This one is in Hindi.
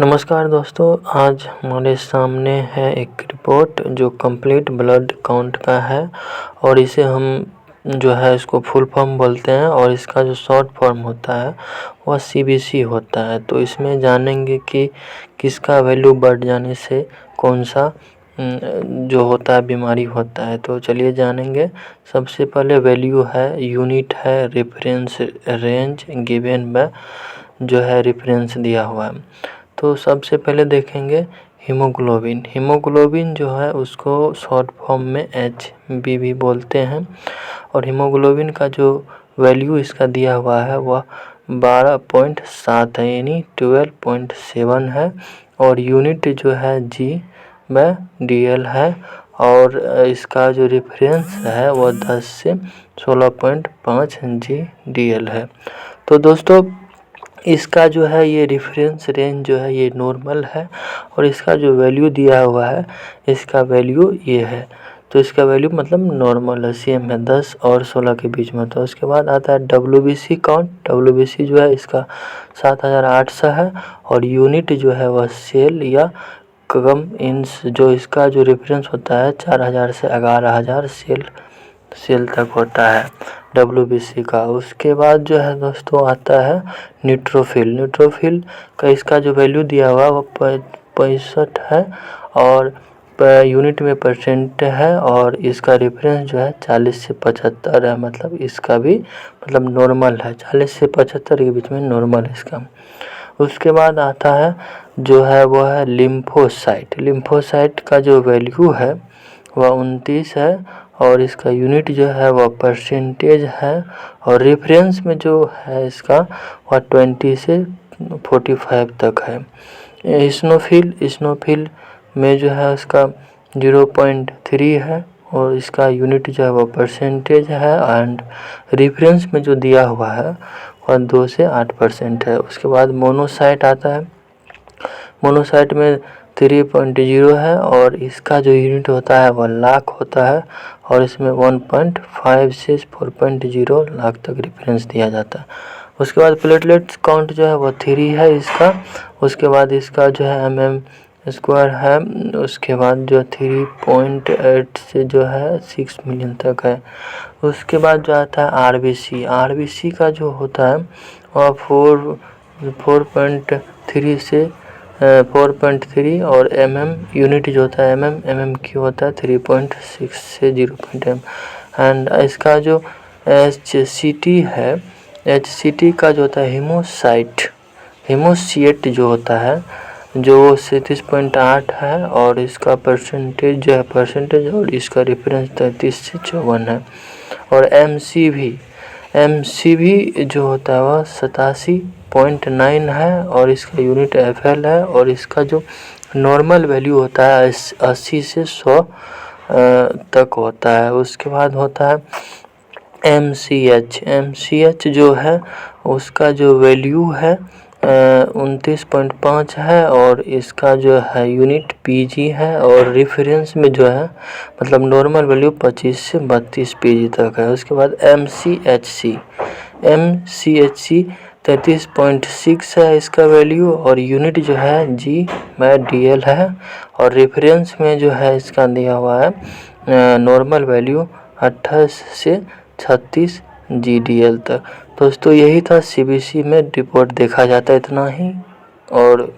नमस्कार दोस्तों, आज हमारे सामने है एक रिपोर्ट जो कंप्लीट ब्लड काउंट का है और इसे हम जो है इसको फुल फॉर्म बोलते हैं और इसका जो शॉर्ट फॉर्म होता है वह सीबीसी होता है। तो इसमें जानेंगे कि किसका वैल्यू बढ़ जाने से कौन सा जो होता है बीमारी होता है। तो चलिए जानेंगे। सबसे पहले वैल्यू है, यूनिट है, रेफरेंस रेंज गिवन बाय जो है रेफरेंस दिया हुआ है। तो सबसे पहले देखेंगे हीमोग्लोबिन जो है उसको शॉर्ट फॉर्म में HB भी बोलते हैं और हीमोग्लोबिन का जो वैल्यू इसका दिया हुआ है वह 12.7 है, यानी 12.7 है और यूनिट जो है G/DL है और इसका जो रेफरेंस है वह 10 से 16.5 G/DL है। तो दोस्तों इसका जो है ये रेफरेंस रेंज जो है ये नॉर्मल है और इसका जो वैल्यू दिया हुआ है इसका वैल्यू ये है। तो इसका वैल्यू मतलब नॉर्मल है, सेम है 10 और 16 के बीच में। तो उसके बाद आता है WBC काउंट। WBC जो है इसका 7800 है और यूनिट जो है वह सेल या कम इंच जो इसका जो रेफरेंस होता है 4000 से 11000 सेल तक होता है WBC का। उसके बाद जो है दोस्तों आता है न्यूट्रोफिल का इसका जो वैल्यू दिया हुआ वो 65 है और यूनिट में परसेंट है और इसका रेफरेंस जो है 40 से 75 है, मतलब इसका भी मतलब नॉर्मल है, 40 से 75 के बीच में नॉर्मल है इसका। उसके बाद आता है जो है वो है लिम्फोसाइट का जो वैल्यू है वह 29 है और इसका यूनिट जो है वह परसेंटेज है और रेफरेंस में जो है इसका वह 20 से 45 तक है। इस्नोफिल में जो है उसका 0.3 है और इसका यूनिट जो है वह परसेंटेज है एंड रेफरेंस में जो दिया हुआ है वह 2 से 8% है। उसके बाद मोनोसाइट आता है। मोनोसाइट में 3.0 है और इसका जो यूनिट होता है वह लाख होता है और इसमें 1.5 से 4.0 लाख तक रेफरेंस दिया जाता है। उसके बाद प्लेटलेट्स काउंट जो है वह 3 है इसका। उसके बाद इसका जो है MM स्क्वायर है। उसके बाद जो 3.8 से जो है 6 मिलियन तक है। उसके बाद जो आता है RBC का जो होता है वह 4.3 से 4.3 और यूनिट जो होता है MM होता है 3.6 से 0.m एंड इसका जो HCT का जो होता है हीमोसाइट जो होता है जो 37.8 है और इसका परसेंटेज जो है और इसका रेफरेंस 33 से 54 है। और MCV जो होता है वह 87.9 है और इसका यूनिट FL है और इसका जो नॉर्मल वैल्यू होता है 80 से 100 तक होता है। उसके बाद होता है MCH जो है उसका जो वैल्यू है 29.5 है और इसका जो है यूनिट PG है और रेफरेंस में जो है मतलब नॉर्मल वैल्यू 25 से 32 PG तक है। उसके बाद MCHC 33.6 है इसका वैल्यू और यूनिट जो है G/DL है और रेफरेंस में जो है इसका दिया हुआ है नॉर्मल वैल्यू 28 से 36 G/DL तक। दोस्तों यही था CBC में रिपोर्ट देखा जाता है इतना ही। और